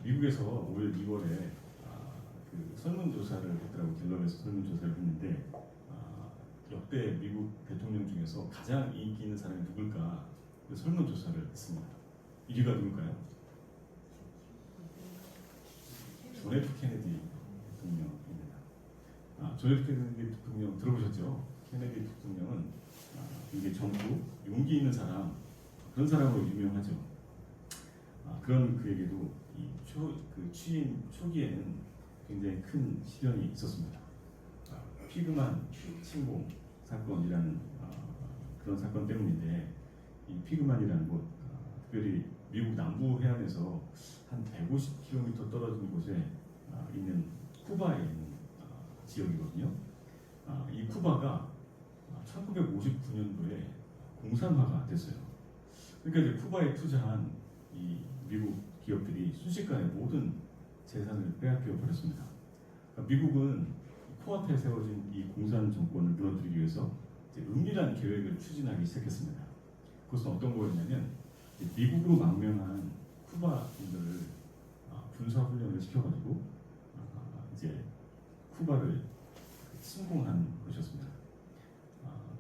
미국에서 올 2월에 그 설문조사를 했더라고. 갤럽에서 설문조사를 했는데 역대 미국 대통령 중에서 가장 인기 있는 사람이 누굴까 그 설문조사를 했습니다. 1위가 누굴까요? 존 F 케네디 대통령입니다. 존 F 케네디 대통령 들어보셨죠? 케네디 대통령은 이게 전부 용기 있는 사람, 그런 사람으로 유명하죠. 그런 그에게도 그 취임 초기에는 굉장히 큰 시련이 있었습니다. 피그만 침공 사건이라는 그런 사건 때문인데, 이 피그만이라는 곳, 특별히 미국 남부 해안에서 한 150km 떨어진 곳에 있는 쿠바에 있는 지역이거든요. 이 쿠바가 1959년도에 공산화가 됐어요. 그러니까 이제 쿠바에 투자한 이 미국 기업들이 순식간에 모든 재산을 빼앗겨 버렸습니다. 그러니까 미국은 코앞에 세워진 이 공산 정권을 무너뜨리기 위해서 이제 은밀한 계획을 추진하기 시작했습니다. 그것은 어떤 거였냐면, 미국으로 망명한 쿠바인들을 군사 훈련을 시켜가지고 이제 쿠바를 침공한 것이었습니다.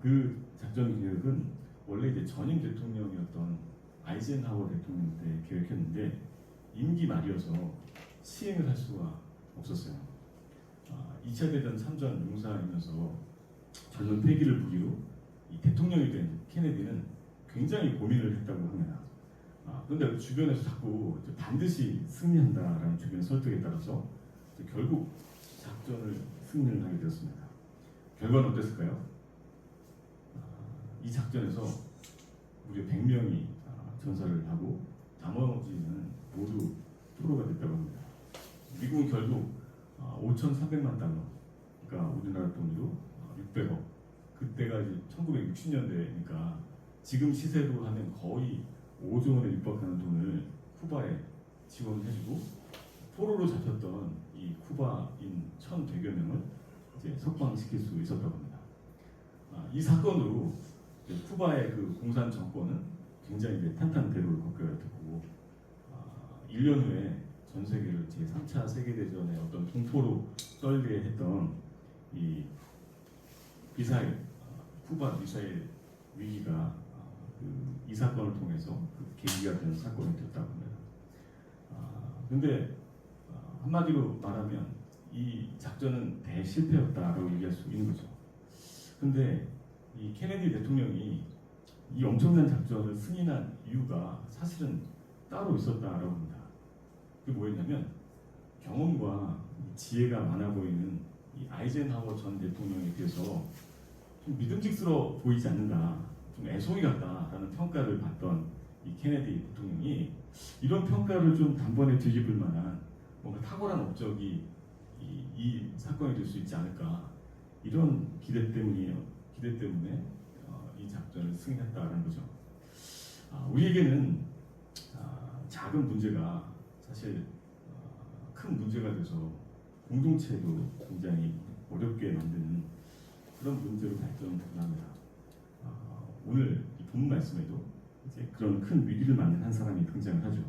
그 작전 계획은 원래 이제 전임 대통령이었던 아이젠하워 대통령 때 계획했는데 임기 말이어서 시행을 할 수가 없었어요. 2차 대전 참전 용사이면서 젊은 패기를 부리로 이 대통령이 된 케네디는 굉장히 고민을 했다고 합니다. 그런데 주변에서 자꾸 반드시 승리한다라는 주변 설득에 따라서 결국 작전을 승리를 하게 되었습니다. 결과는 어땠을까요? 이 작전에서 무려 100명이 전사를 하고 나머지는 모두 포로가 됐다고 합니다. 미국은 결국 5,300만 달러, 그러니까 우리나라 돈으로 600억, 그때가 이제 1960년대니까 지금 시세로 하면 거의 5조 원에 육박하는 돈을 쿠바에 지원해주고, 포로로 잡혔던 이 쿠바인 1,100여 명을 이제 석방시킬 수 있었다고 합니다. 이 사건으로 쿠바의 그 공산 정권은 굉장히 이제 탄탄대로를 겪어야 됐고, 1년 후에 전 세계를 제3차 세계대전의 어떤 공포로 떨게 했던 이 미사일, 쿠바 미사일 위기가 이 사건을 통해서 그 계기가 되는 사건이 됐다고 합니다. 그런데 한마디로 말하면 이 작전은 대실패였다라고 얘기할 수 있는 거죠. 그런데 이 케네디 대통령이 이 엄청난 작전을 승인한 이유가 사실은 따로 있었다라고 합니다. 그게 뭐였냐면, 경험과 지혜가 많아 보이는 이 아이젠하워 전 대통령에 비해서 좀 믿음직스러워 보이지 않는다, 좀 애송이 같다라는 평가를 받던 이 케네디 대통령이 이런 평가를 좀 단번에 뒤집을 만한 뭔가 탁월한 업적이 이 사건이 될 수 있지 않을까, 이런 기대 때문에 이 작전을 승인했다라는 거죠. 우리에게는 작은 문제가 사실 큰 문제가 돼서 공동체도 굉장히 어렵게 만드는 그런 문제로 발전합니다. 오늘 이 본문 말씀에도 이제 그런 큰 위기를 맞는 한 사람이 등장을 하죠.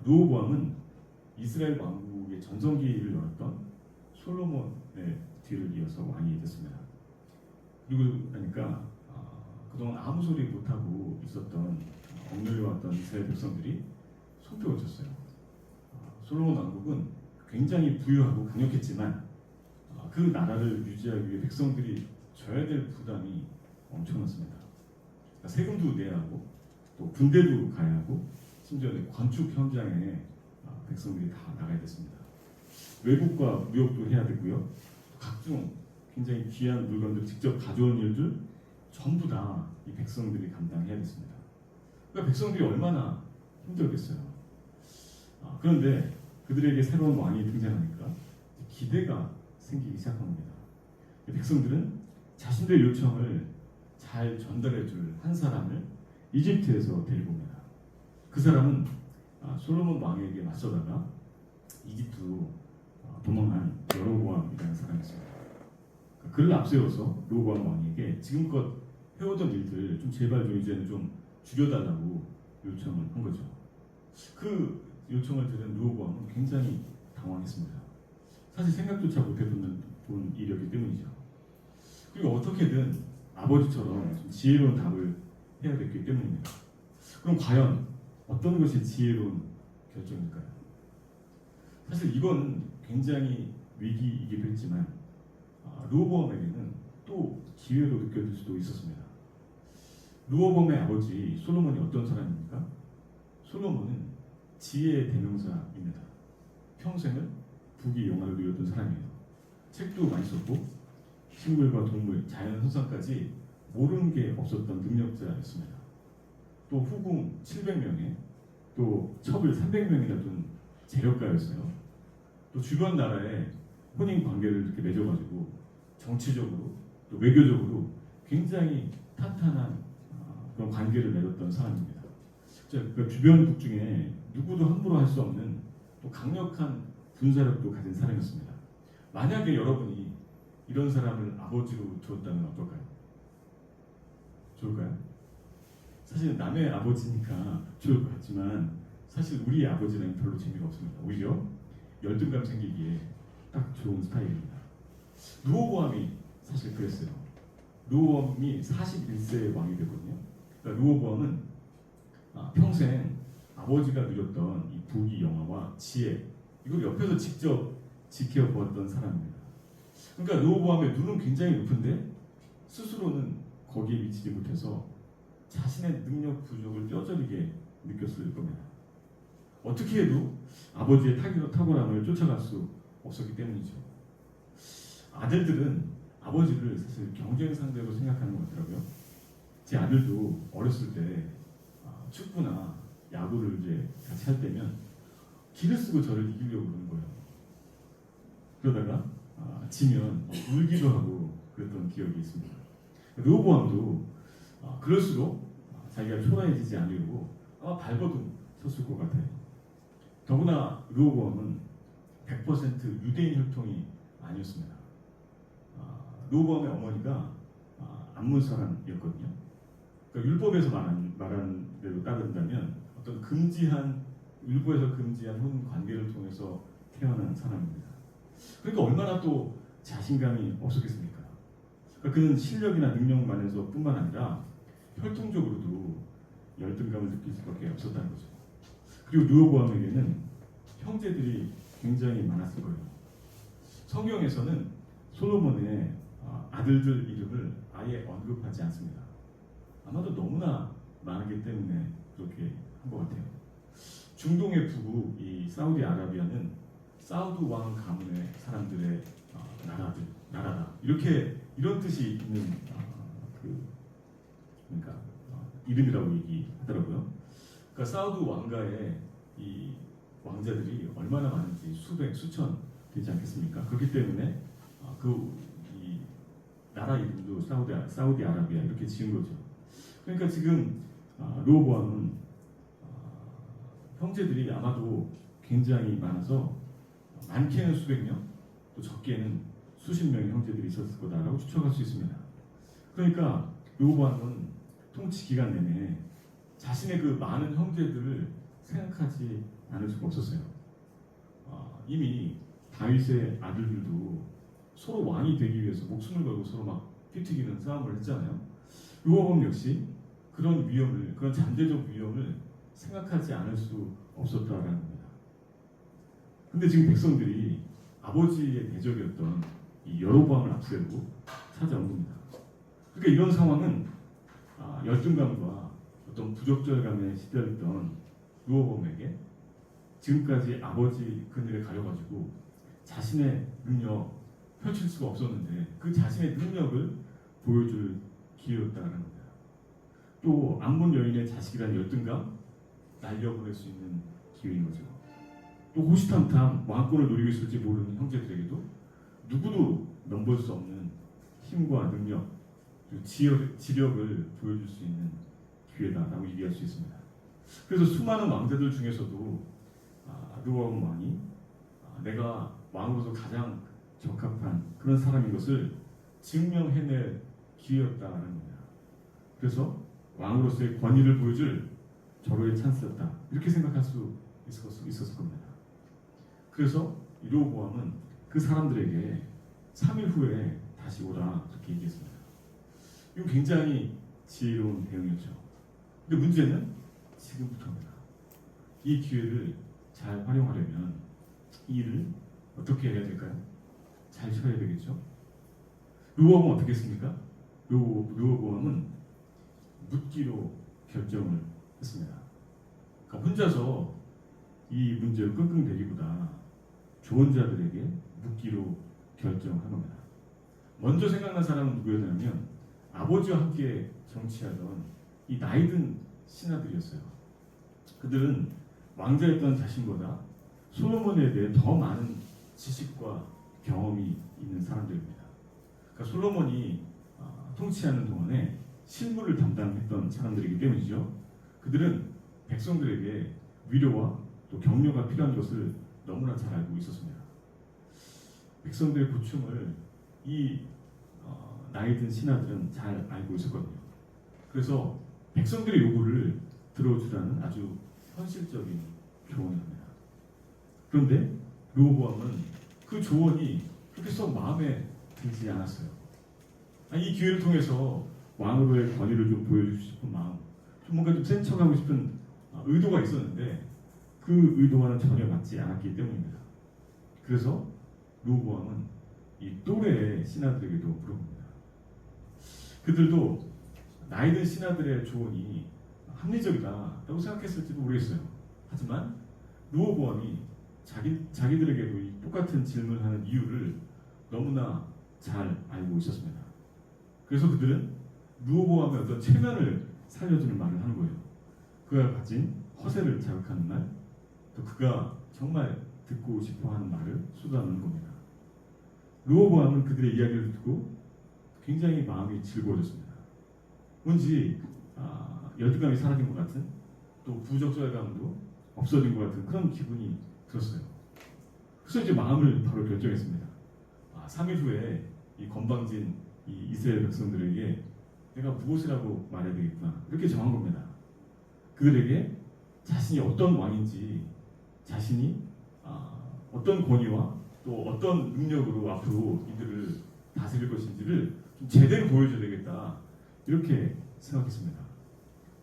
르호보암은 이스라엘 왕국의 전성기를 열었던 솔로몬의 뒤를 이어서 왕이 됐습니다. 그리고 나니까 그동안 아무 소리 못하고 있었던 억눌려왔던 이스라엘 백성들이 손뼉을 쳤어요. 솔로몬 왕국은 굉장히 부유하고 강력했지만 그 나라를 유지하기 위해 백성들이 져야 될 부담이 엄청났습니다. 그러니까 세금도 내야 하고 또 군대도 가야 하고 심지어 건축 현장에 백성들이 다 나가야 됐습니다. 외국과 무역도 해야 되고요. 각종 굉장히 귀한 물건들 직접 가져온 일들 전부 다 이 백성들이 감당해야 됐습니다. 그러니까 백성들이 얼마나 힘들겠어요. 그런데 그들에게 새로운 왕이 등장하니까 기대가 생기기 시작합니다. 백성들은 자신들의 요청을 잘 전달해 줄 한 사람을 이집트에서 데리고 옵니다. 그 사람은 솔로몬 왕에게 맞서다가 이집트로 도망한 여로보암이라는 사람이었습니다. 그를 앞세워서 르호보암 왕에게 지금껏 해오던 일들 좀 제발 좀 이제는 좀 줄여달라고 요청을 한 거죠. 그 요청을 들은 르호보암은 굉장히 당황했습니다. 사실 생각조차 못해본 일이었기 때문이죠. 그리고 어떻게든 아버지처럼 좀 지혜로운 답을 해야 됐기 때문입니다. 그럼 과연 어떤 것이 지혜로운 결정일까요? 사실 이건 굉장히 위기이기도 했지만 르호보암에게는 또 기회로 느껴질 수도 있었습니다. 르호보암의 아버지 솔로몬이 어떤 사람입니까? 솔로몬은 지혜의 대명사입니다. 평생을 부귀영화를 누렸던 사람이에요. 책도 많이 썼고 식물과 동물, 자연 현상까지 모르는 게 없었던 능력자였습니다. 또 후궁 700명에 또 첩을 300명이나 둔 재력가였어요. 또 주변 나라에 혼인 관계를 이렇게 맺어가지고 정치적으로 또 외교적으로 굉장히 탄탄한 그런 관계를 맺었던 사람입니다. 그 주변국 중에 누구도 함부로 할 수 없는 또 강력한 군사력도 가진 사람이었습니다. 만약에 여러분이 이런 사람을 아버지로 두었다면 어떨까요? 좋을까요? 사실 남의 아버지니까 좋을 것 같지만 사실 우리 아버지는 별로 재미가 없습니다. 오히려 열등감 생기기에 딱 좋은 스타일입니다. 르호보암이 사실 그랬어요. 르호보암이 41세의 왕이 되거든요. 그러니까 르호보암은 평생 아버지가 누렸던 이 부귀영화와 지혜 이걸 옆에서 직접 지켜보았던 사람입니다. 그러니까 르호보암의 눈은 굉장히 높은데 스스로는 거기에 미치지 못해서 자신의 능력 부족을 뼈저리게 느꼈을 겁니다. 어떻게 해도 아버지의 탁월함을 쫓아갈 수 없었기 때문이죠. 아들들은 아버지를 사실 경쟁 상대로 생각하는 것 같더라고요. 제 아들도 어렸을 때 축구나 야구를 이제 같이 할 때면 기를 쓰고 저를 이기려고 그러는 거예요. 그러다가 지면 울기도 하고 그랬던 기억이 있습니다. 르호보암도 그럴수록 자기가 초라해지지 않으려고 아마 발버둥 쳤을 것 같아요. 더구나 르호보암은 100% 유대인 혈통이 아니었습니다. 르호보암의 어머니가 암몬 사람이었거든요. 그러니까 율법에서 말한 대로 따른다면 어떤 율법에서 금지한 혼 관계를 통해서 태어난 사람입니다. 그러니까 얼마나 또 자신감이 없었겠습니까? 그러니까 그는 실력이나 능력만에서 뿐만 아니라 혈통적으로도 열등감을 느낄 수밖에 없었다는 거죠. 그리고 르호보암에게는 형제들이 굉장히 많았을 거예요. 성경에서는 솔로몬의 아들들 이름을 아예 언급하지 않습니다. 아마도 너무나 많기 때문에 그렇게 한 것 같아요. 중동의 북부 이 사우디아라비아는 사우드 왕 가문의 사람들의 나라다. 이런 뜻이 있는 그러니까 이름이라고 얘기하더라고요. 그러니까 사우드 왕가의 이 왕자들이 얼마나 많은지 수천 되지 않겠습니까? 그렇기 때문에 이 나라 이름도 사우디아라비아 이렇게 지은 거죠. 그러니까 지금 르호보암은 형제들이 아마도 굉장히 많아서 많게는 수백 명, 또 적게는 수십 명의 형제들이 있었을 거다라고 추측할 수 있습니다. 그러니까 르호보암은 통치 기간 내내 자신의 그 많은 형제들을 생각하지 않을 수가 없었어요. 이미 다윗의 아들들도 서로 왕이 되기 위해서 목숨을 걸고 서로 막 피튀기는 싸움을 했잖아요. 르호보암 역시 그런 잠재적 위험을 생각하지 않을 수 없었다라는 겁니다. 근데 지금 백성들이 아버지의 대적이었던 이 여로보암을 앞세우고 찾아온 겁니다. 그러니까 이런 상황은 열등감과 어떤 부적절감에 시달렸던 르호보암에게 지금까지 아버지 그늘에 가려가지고 자신의 능력 펼칠 수가 없었는데 그 자신의 능력을 보여줄 기회였다는 겁니다. 또 암몬 여인의 자식이라는 열등감 날려보낼 수 있는 기회인 거죠. 또 호시탐탐 왕권을 노리고 있을지 모르는 형제들에게도 누구도 넘볼 수 없는 힘과 능력, 지력을 보여줄 수 있는 기회다라고 얘기할 수 있습니다. 그래서 수많은 왕자들 중에서도 르호보암 왕이 내가 왕으로서 가장 적합한 그런 사람인 것을 증명해낼 기회였다는 겁니다. 그래서 왕으로서의 권위를 보여줄 절호의 찬스였다 이렇게 생각할 수 있었을 겁니다. 그래서 이 르호보암은 그 사람들에게 3일 후에 다시 오라 그렇게 얘기했습니다. 이거 굉장히 지혜로운 대응이었죠. 근데 문제는 지금부터입니다. 이 기회를 잘 활용하려면 이 일을 어떻게 해야 될까요? 잘 쳐야 되겠죠. 르호보암은 어떻게 했습니까? 르호보암은 묻기로 결정을 했습니다. 그러니까 혼자서 이 문제를 끙끙대기보다 조언자들에게 묻기로 결정한 겁니다. 먼저 생각난 사람은 누구였냐면 아버지와 함께 정치하던 이 나이든 신하들이었어요. 그들은 왕자였던 자신보다 솔로몬에 대해 더 많은 지식과 경험이 있는 사람들입니다. 그러니까 솔로몬이 통치하는 동안에 실무를 담당했던 사람들이기 때문이죠. 그들은 백성들에게 위로와 또 격려가 필요한 것을 너무나 잘 알고 있었습니다. 백성들의 고충을 이 나이든 신하들은 잘 알고 있었거든요. 그래서 백성들의 요구를 들어주라는 아주 현실적인 조언을 합니다. 그런데 르호보암은 그 조언이 그렇게 썩 마음에 들지 않았어요. 이 기회를 통해서 왕으로의 권위를 좀 보여주고 싶은 마음, 좀 뭔가 좀 센 척하고 싶은 의도가 있었는데 그 의도와는 전혀 맞지 않았기 때문입니다. 그래서 르호보암은 이 또래의 신하들에게도 물어봅니다. 그들도 나이든 신하들의 조언이 합리적이다라고 생각했을지도 모르겠어요. 하지만 르호보암이 자기들에게도 이 똑같은 질문을 하는 이유를 너무나 잘 알고 있었습니다. 그래서 그들은 르호보암의 어떤 체면을 살려주는 말을 하는 거예요. 그가 가진 허세를 자극하는 말, 또 그가 정말 듣고 싶어하는 말을 쏟아내는 겁니다. 르호보암은 그들의 이야기를 듣고 굉장히 마음이 즐거워졌습니다. 왠지 열등감이 사라진 것 같은, 또 부적절감도 없어진 것 같은 그런 기분이 들었어요. 그래서 이제 마음을 바로 결정했습니다. 3일 후에 이 건방진 이 이스라엘 백성들에게 내가 무엇이라고 말해야 되겠구나 이렇게 정한 겁니다. 그들에게 자신이 어떤 왕인지, 자신이 어떤 권위와 또 어떤 능력으로 앞으로 이들을 다스릴 것인지를 좀 제대로 보여줘야 되겠다 이렇게 생각했습니다.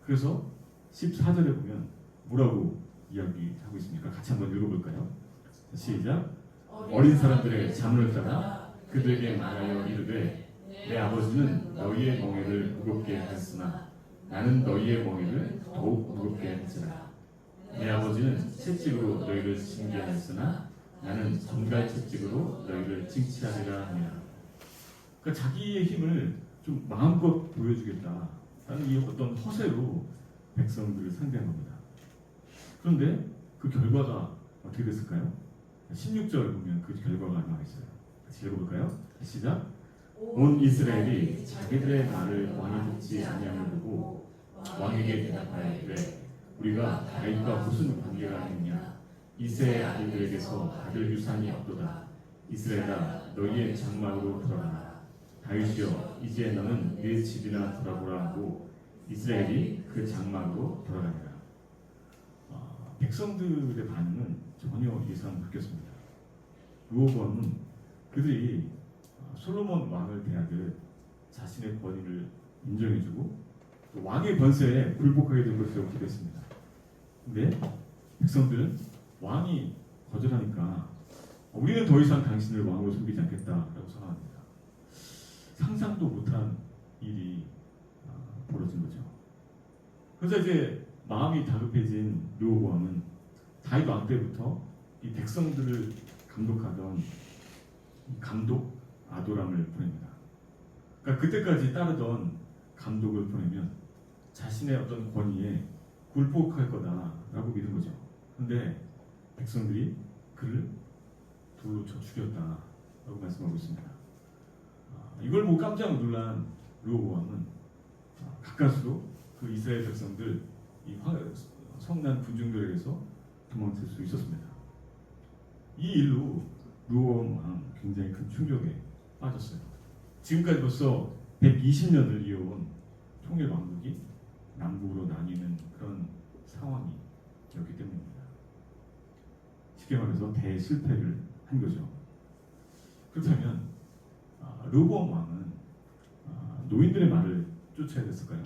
그래서 14절에 보면 뭐라고 이야기하고 있습니까? 같이 한번 읽어볼까요? 시작. 어린 사람들의 잠을 따라 그들에게 말하여 이르되 내 아버지는 너희의 멍에를 무겁게 했으나 나는 너희의 멍에를 더욱 무겁게 했으나 내 아버지는 채찍으로 너희를 징계하였으나 나는 전갈 채찍으로 너희를 징치하리라 하니라. 그러니까 자기의 힘을 좀 마음껏 보여주겠다라는 이 어떤 허세로 백성들을 상대한 겁니다. 그런데 그 결과가 어떻게 됐을까요? 16절 보면 그 결과가 나와 있어요. 같이 읽어볼까요? 시작. 온 이스라엘이 자기들의 말을 왕이 듣지 아니함을 보고 왕에게 대답하였되 우리가 다윗과 무슨 관계가 있느냐? 이새의 아들들에게서 받을 유산이 없도다. 이스라엘아 너희의 장막으로 돌아가라. 다윗이여 이제 너는 네 집이나 돌아보라 하고 이스라엘이 그 장막으로 돌아가니라. 백성들의 반응은 전혀 예상 바뀌었습니다. 르호보암은 그들이 솔로몬 왕을 대하듯 자신의 권위를 인정해주고 또 왕의 권세에 굴복하게 된 것이라고 기대했습니다. 근데 백성들은 왕이 거절하니까 우리는 더 이상 당신을 왕으로 섬기지 않겠다라고 선언합니다. 상상도 못한 일이 벌어진 거죠. 그래서 이제 마음이 다급해진 르호보암은 다윗 왕 때부터 이 백성들을 감독하던 감독 아도람을 보냅니다. 그러니까 그때까지 따르던 감독을 보내면 자신의 어떤 권위에 굴복할 거다라고 믿은 거죠. 그런데 백성들이 그를 돌로 쳐 죽였다라고 말씀하고 있습니다. 이걸 보고 깜짝 놀란 르호보암은 가까스로 그 이스라엘 백성들 이 성난 군중들에게서 도망칠 수 있었습니다. 이 일로 르호보암 왕 굉장히 큰 충격에 빠졌어요. 지금까지 벌써 120년을 이어온 통일 왕국이 남북으로 나뉘는 그런 상황이었기 때문입니다. 쉽게 말해서 대실패를 한 거죠. 그렇다면 르호보암 왕은 노인들의 말을 쫓아야 됐을까요?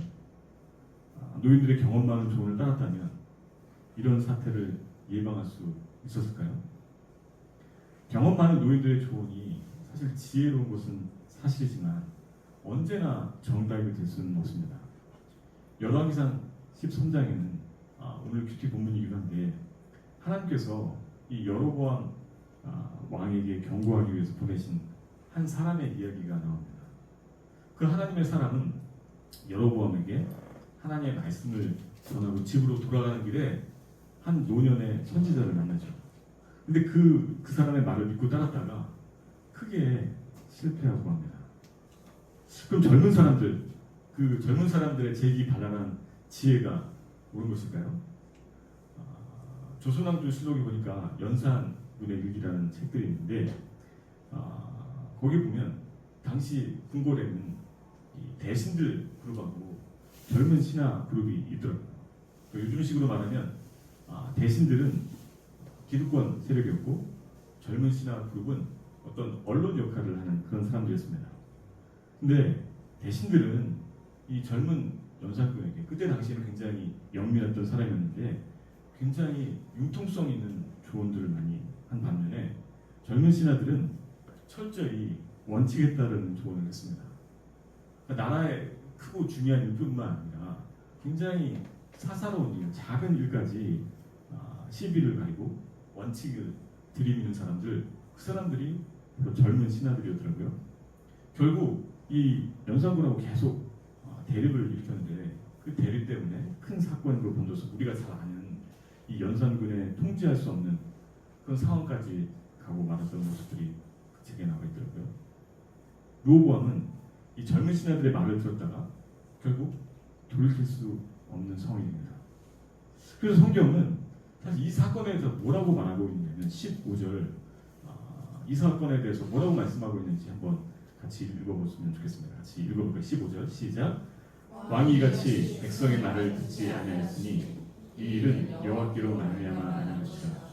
노인들의 경험 많은 조언을 따랐다면 이런 사태를 예방할 수 있었을까요? 경험 많은 노인들의 조언이 사실 지혜로운 것은 사실이지만 언제나 정답이 될 수는 없습니다. 열왕기상 13장에는 오늘 큐티 본문이기도 한데 하나님께서 이 여로보암 왕에게 경고하기 위해서 보내신 한 사람의 이야기가 나옵니다. 그 하나님의 사람은 여로보암에게 하나님의 말씀을 전하고 집으로 돌아가는 길에 한 노년의 선지자를 만나죠. 근데 그 사람의 말을 믿고 따랐다가 크게 실패하고 합니다. 그럼 젊은 사람들, 그 젊은 사람들의 재기발랄한 지혜가 옳은 것일까요? 조선왕조 실록에 보니까 연산군의 일기라는 책들이 있는데 거기 보면 당시 궁궐에는 이 대신들 그룹하고 젊은 신하 그룹이 있더라고요. 요즘식으로 말하면 대신들은 기득권 세력이었고 젊은 신하 그룹은 어떤 언론 역할을 하는 그런 사람들이었습니다. 근데 대신들은 이 젊은 연산군에게 그때 당시에는 굉장히 영민했던 사람이었는데 굉장히 융통성 있는 조언들을 많이 한 반면에 젊은 신하들은 철저히 원칙에 따르는 조언을 했습니다. 그러니까 나라의 크고 중요한 일뿐만 아니라 굉장히 사사로운 일, 작은 일까지 시비를 가리고 원칙을 들이미는 사람들, 그 사람들이 바로 젊은 신하들이었더라고요. 결국 이 연산군하고 계속 대립을 일으켰는데 그 대립 때문에 큰 사건으로 번져서 우리가 잘 아는 이 연산군의 통제할 수 없는 그런 상황까지 가고 말았던 모습들이 그 책에 나와 있더라고요. 르호보암은 이 젊은 신하들의 말을 들었다가 결국 돌이킬 수 없는 상황입니다. 그래서 성경은 사실 이 사건에 대해서 뭐라고 말하고 있냐면 15절 이 사건에 대해서 뭐라고 말씀하고 있는지 한번 같이 읽어보시면 좋겠습니다. 같이 읽어볼까요? 15절 시작. 왕이 이같이 백성의 말을 듣지 아니하였으니 이 일은 여호와께로 말미암아 아닌 것이라.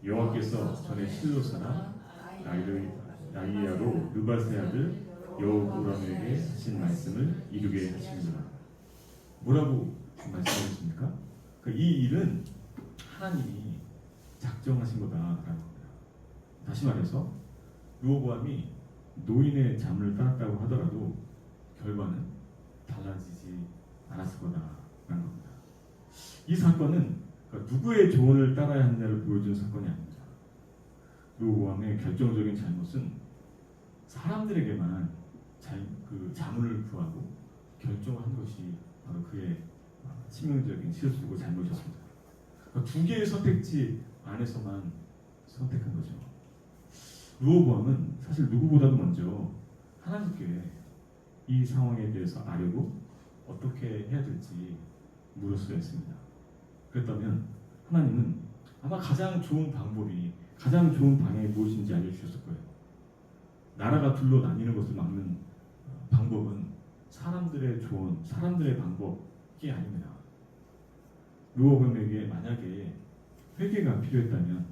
여호와께서 전에 실로사나 나이야로 느바세 아들 여호보람에게 하신 말씀을 이루게 하시니라. 뭐라고 말씀하셨습니까? 그러니까 이 일은 하나님이 작정하신 거다라는 겁니다. 다시 말해서 르호보암이 노인의 잠을 따랐다고 하더라도 결과는 달라지지 않았을 거다라는 겁니다. 이 사건은 그러니까 누구의 조언을 따라야 하느냐를 보여준 사건이 아닙니다. 르호보암의 결정적인 잘못은 사람들에게만 그 자문을 구하고 결정을 한 것이 바로 그의 치명적인 실수고 잘못이었습니다. 그러니까 두 개의 선택지 안에서만 선택한 거죠. 르호보암은 사실 누구보다도 먼저 하나님께 이 상황에 대해서 아뢰고 어떻게 해야 될지 물었어야 했습니다. 그랬다면 하나님은 아마 가장 좋은 방법이 가장 좋은 방향이 무엇인지 알려주셨을 거예요. 나라가 둘로 나뉘는 것을 막는 방법은 사람들의 조언, 사람들의 방법이 아닙니다. 르호보암에게 만약에 회개가 필요했다면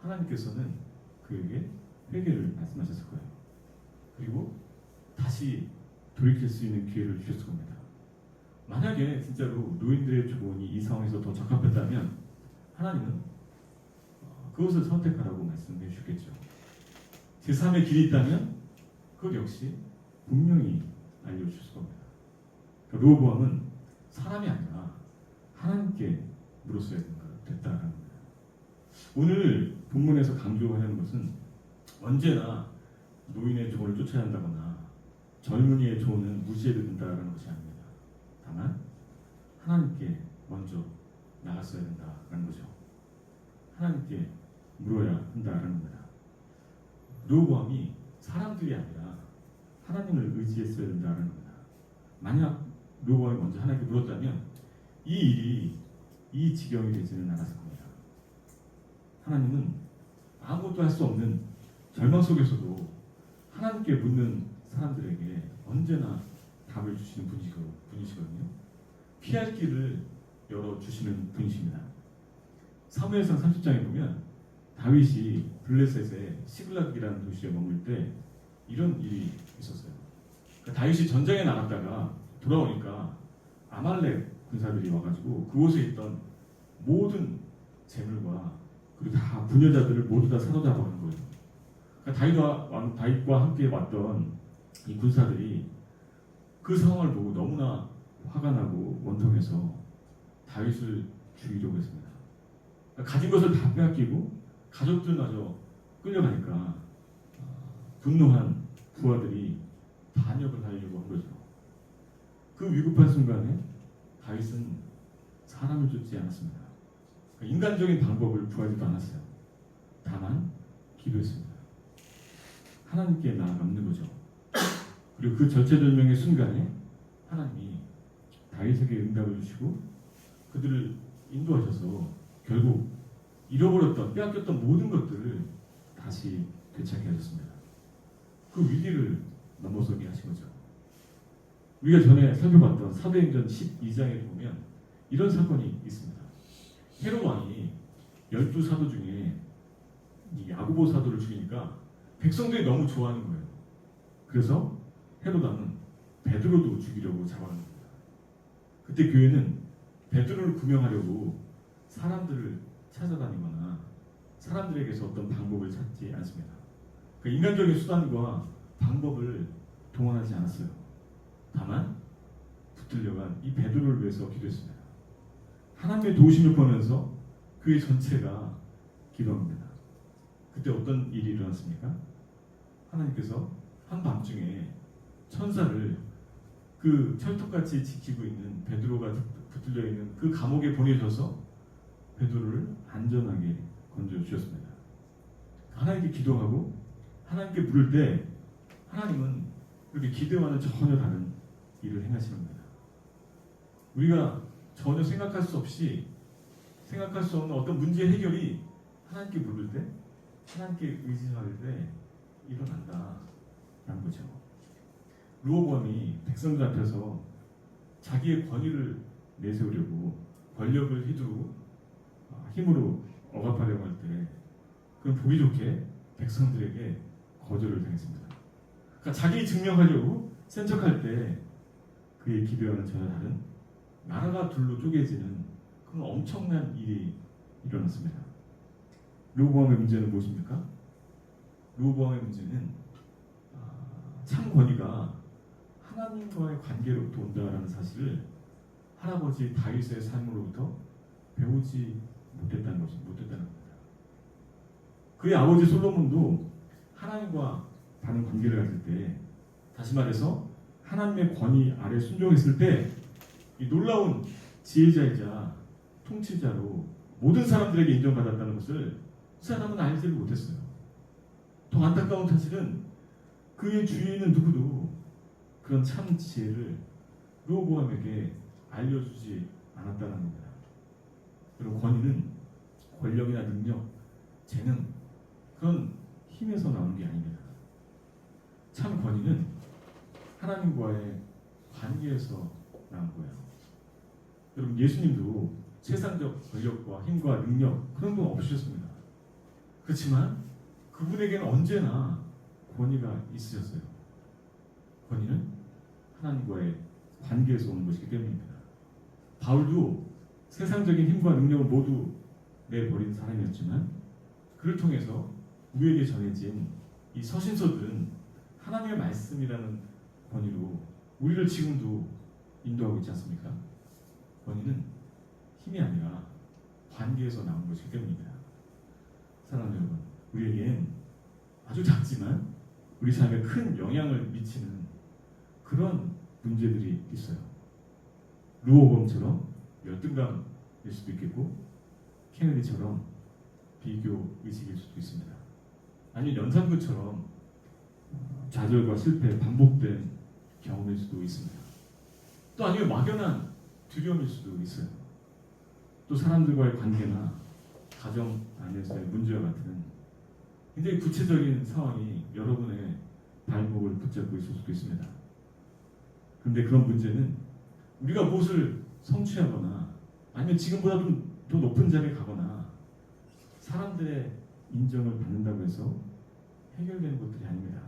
하나님께서는 그에게 회개를 말씀하셨을 거예요. 그리고 다시 돌이킬 수 있는 기회를 주셨을 겁니다. 만약에 진짜로 노인들의 조언이 이 상황에서 더 적합했다면 하나님은 그것을 선택하라고 말씀해 주셨겠죠. 제3의 길이 있다면 그것 역시 분명히 알려주셨을 겁니다. 그러니까 르호보암은 사람이 아니라 하나님께 물었어야 됐다라는 겁니다. 오늘 본문에서 강조하는 것은 언제나 노인의 조언을 쫓아야 한다거나 젊은이의 조언은 무시해도 된다라는 것이 아닙니다. 다만 하나님께 먼저 나갔어야 된다라는 거죠. 하나님께 물어야 한다라는 겁니다. 르호보암이 사람들이 아니라 하나님을 의지했어야 된다는 겁니다. 만약 르호보암이 먼저 하나님께 물었다면 이 일이 이 지경이 되지는 않았을 겁니다. 하나님은 아무것도 할 수 없는 절망 속에서도 하나님께 묻는 사람들에게 언제나 답을 주시는 분이시거든요. 피할 길을 열어주시는 분이십니다. 사무엘상 30장에 보면 다윗이 블레셋의 시글락이라는 도시에 머물 때 이런 일이 있었어요. 그러니까 다윗이 전쟁에 나갔다가 돌아오니까 아말렉 군사들이 와가지고 그곳에 있던 모든 재물과 그리고 다 부녀자들을 모두 다 사로잡아간 거예요. 그러니까 다윗과 함께 왔던 이 군사들이 그 상황을 보고 너무나 화가 나고 원통해서 다윗을 죽이려고 했습니다. 그러니까 가진 것을 다 빼앗기고 가족들마저 끌려가니까 분노한 부하들이 반역을 하려고 한 거죠. 그 위급한 순간에 다윗은 사람을 쫓지 않았습니다. 그러니까 인간적인 방법을 구하지도 않았어요. 다만 기도했습니다. 하나님께 나아가는 거죠. 그리고 그 절체절명의 순간에 하나님이 다윗에게 응답을 주시고 그들을 인도하셔서 결국 잃어버렸던 빼앗겼던 모든 것들을 다시 되찾게 하셨습니다. 그 위기를 넘어서게 하신 거죠. 우리가 전에 살펴봤던 사도행전 12장에 보면 이런 사건이 있습니다. 헤롯 왕이 12사도 중에 이 야고보 사도를 죽이니까 백성들이 너무 좋아하는 거예요. 그래서 헤롯 왕은 베드로도 죽이려고 잡아간 겁니다. 그때 교회는 베드로를 구명하려고 사람들을 찾아다니거나 사람들에게서 어떤 방법을 찾지 않습니다. 그 인간적인 수단과 방법을 동원하지 않았어요. 다만 붙들려간 이 베드로를 위해서 기도했습니다. 하나님의 도우심을 구하면서 교회 전체가 기도합니다. 그때 어떤 일이 일어났습니까? 하나님께서 한밤중에 천사를 그 철통같이 지키고 있는 베드로가 붙들려 있는 그 감옥에 보내셔서 베드로를 안전하게 건져 주셨습니다. 하나님께 기도하고 하나님께 부를 때 하나님은 그렇게 기대와는 전혀 다른 일을 행하시는 겁니다. 우리가 전혀 생각할 수 없는 어떤 문제 해결이 하나님께 부를 때, 하나님께 의지할 때 일어난다라는 거죠. 르호보암이 백성들 앞에서 자기의 권위를 내세우려고 권력을 휘두르고 힘으로 억압하려고 할 때 그건 보기 좋게 백성들에게 거절을 당했습니다. 그러니까 자기 증명하려고 센 척할 때 그의 기대와는 전혀 다른 나라가 둘로 쪼개지는 그런 엄청난 일이 일어났습니다. 르호보암의 문제는 무엇입니까? 르호보암의 문제는 참 권위가 하나님과의 관계로부터 온다라는 사실을 할아버지 다윗의 삶으로부터 배우지 못했다는 겁니다. 그의 아버지 솔로몬도 하나님과 바른 관계를 가질 때, 다시 말해서 하나님의 권위 아래 순종했을 때 이 놀라운 지혜자이자 통치자로 모든 사람들에게 인정받았다는 것을 그 사람은 알지 못했어요. 더 안타까운 사실은 그의 주위에 있는 누구도 그런 참 지혜를 르호보암에게 알려주지 않았다는 겁니다. 그리고 권위는 권력이나 능력, 재능, 그런 힘에서 나오는 게 아닙니다. 참 권위는 하나님과의 관계에서 나온 거예요. 여러분, 예수님도 세상적 권력과 힘과 능력 그런 건 없으셨습니다. 그렇지만 그분에게는 언제나 권위가 있으셨어요. 권위는 하나님과의 관계에서 오는 것이기 때문입니다. 바울도 세상적인 힘과 능력을 모두 내버린 사람이었지만 그를 통해서 우리에게 전해진 이 서신서들은 하나님의 말씀이라는 권위로 우리를 지금도 인도하고 있지 않습니까? 권위는 힘이 아니라 관계에서 나온 것이기 때문입니다. 사랑하는 여러분, 우리에겐 아주 작지만 우리 삶에 큰 영향을 미치는 그런 문제들이 있어요. 르호보암처럼 열등감일 수도 있겠고, 케네디처럼 비교 의식일 수도 있습니다. 아니면 연산군처럼 좌절과 실패, 반복된 경험일 수도 있습니다. 또 아니면 막연한 두려움일 수도 있어요. 또 사람들과의 관계나 가정 안에서의 문제와 같은 굉장히 구체적인 상황이 여러분의 발목을 붙잡고 있을 수도 있습니다. 그런데 그런 문제는 우리가 무엇을 성취하거나 아니면 지금보다 좀 더 높은 자리에 가거나 사람들의 인정을 받는다고 해서 해결되는 것들이 아닙니다.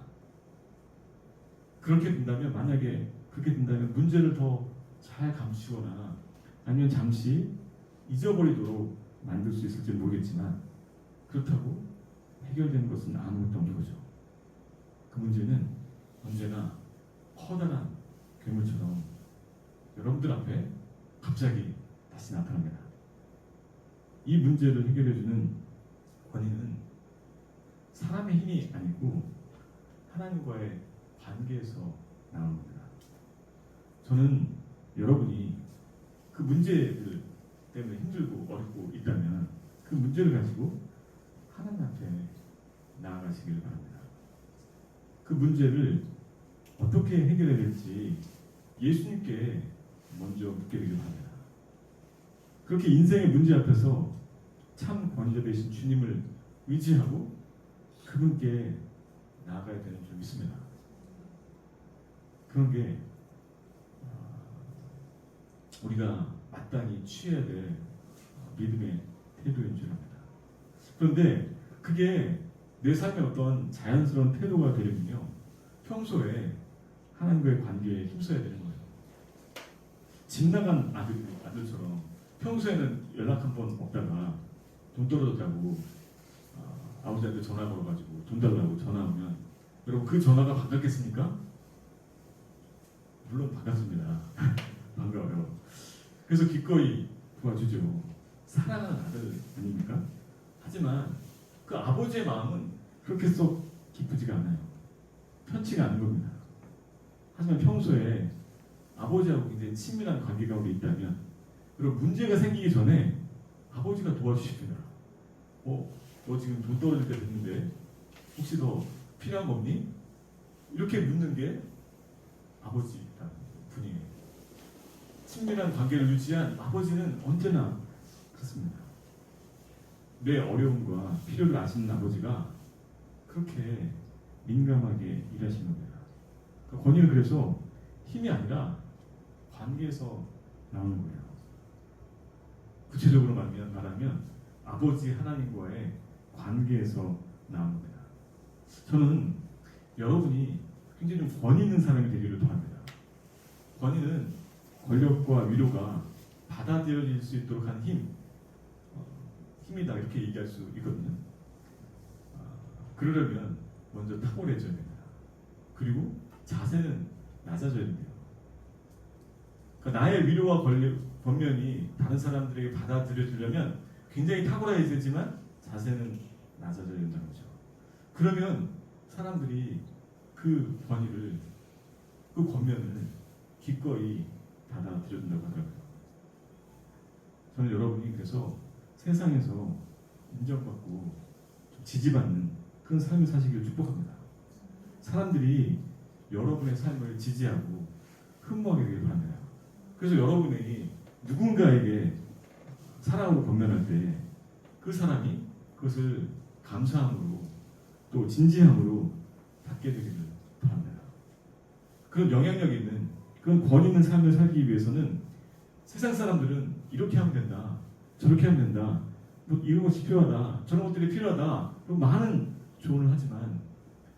그렇게 된다면, 만약에 그렇게 된다면 문제를 더 잘 감추거나 아니면 잠시 잊어버리도록 만들 수 있을지 모르겠지만, 그렇다고 해결되는 것은 아무것도 없는 거죠. 그 문제는 언제나 커다란 괴물처럼 여러분들 앞에 갑자기 다시 나타납니다. 이 문제를 해결해주는 권위는 사람의 힘이 아니고 하나님과의 관계에서 나오는 겁니다. 저는 여러분이 그 문제들 때문에 힘들고 어렵고 있다면 그 문제를 가지고 하나님 앞에 나아가시기를 바랍니다. 그 문제를 어떻게 해결해야 될지 예수님께 먼저 묻게 되길 바랍니다. 그렇게 인생의 문제 앞에서 참 권위자 되신 주님을 의지하고 그분께 나아가야 되는 줄 믿습니다. 그런 게 우리가 마땅히 취해야 될 믿음의 태도인 줄 압니다. 그런데 그게 내 삶의 어떤 자연스러운 태도가 되려면요, 평소에 하나님과의 관계에 힘써야 되는 거예요. 집 나간 아들처럼 평소에는 연락 한 번 없다가 돈 떨어졌다고 아버지한테 전화 걸어가지고 돈 달라고 전화 오면 여러분 그 전화가 반갑겠습니까? 물론 반갑습니다. 반가워요. 그래서 기꺼이 도와주죠. 사랑하는 아들 아닙니까? 하지만 그 아버지의 마음은 그렇게 썩 기쁘지가 않아요. 편치가 않은 겁니다. 하지만 평소에 아버지하고 굉장히 친밀한 관계가 우리 있다면, 그리고 문제가 생기기 전에 아버지가 도와주십니다. 너 지금 돈 떨어질 때 됐는데 혹시 더 필요한 거 없니? 이렇게 묻는 게 아버지다 분이에요. 친밀한 관계를 유지한 아버지는 언제나 그렇습니다. 내 어려움과 필요를 아시는 아버지가 그렇게 민감하게 일하시는 겁니다. 권위는 그래서 힘이 아니라 관계에서 나오는 거예요. 구체적으로 말하면 아버지 하나님과의 관계에서 나오는 겁니다. 저는 여러분이 굉장히 좀 권위 있는 사람이 되기를 바랍니다. 권위는 권력과 위로가 받아들여질 수 있도록 한 힘이다, 이렇게 얘기할 수 있거든요. 그러려면 먼저 탁월해져야 됩니다. 그리고 자세는 낮아져야 됩니다. 그러니까 나의 위로와 권면이 다른 사람들에게 받아들여지려면 굉장히 탁월해지지만 자세는 낮아져야 된다는 거죠. 그러면 사람들이 그 권위를, 그 권면을 기꺼이 받아들여준다고 하더라고요. 저는 여러분이 그래서 세상에서 인정받고 지지받는 그런 삶을 사시기를 축복합니다. 사람들이 여러분의 삶을 지지하고 흠모하게 되길 바랍니다. 그래서 여러분이 누군가에게 사랑으로 권면할 때 그 사람이 그것을 감사함으로 또 진지함으로 받게 되기를 바랍니다. 그런 영향력 있는, 그런 권위 있는 삶을 살기 위해서는 세상 사람들은 이렇게 하면 된다, 저렇게 하면 된다, 뭐 이런 것이 필요하다, 저런 것들이 필요하다, 그리고 많은 조언을 하지만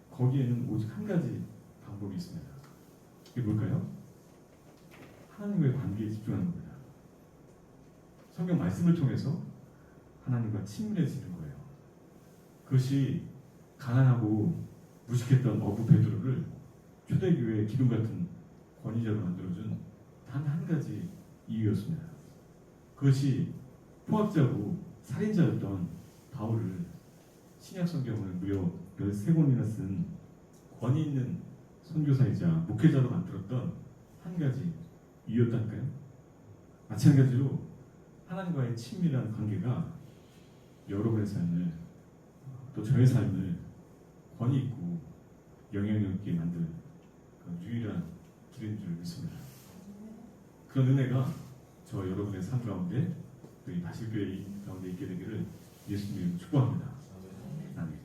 거기에는 오직 한 가지 방법이 있습니다. 그게 뭘까요? 하나님과의 관계에 집중하는 겁니다. 성경 말씀을 통해서 하나님과 친밀해지는 거예요. 그것이 가난하고 무식했던 어부 베드로를 초대교회의 기둥 같은 권위자로 만들어준 단 한 가지 이유였습니다. 그것이 포악자고 살인자였던 바울을 신약 성경을 무려 13권이나 쓴 권위 있는 선교사이자 목회자로 만들었던 한 가지 이유였다니까요. 마찬가지로 하나님과의 친밀한 관계가 여러분의 삶을, 또 저의 삶을 권위 있고 영향력 있게 만들 유일한 길인 줄 믿습니다. 그런 은혜가 저 여러분의 삶 가운데, 또 이 바실교회 가운데 있게 되기를 예수님 축복합니다. 아멘.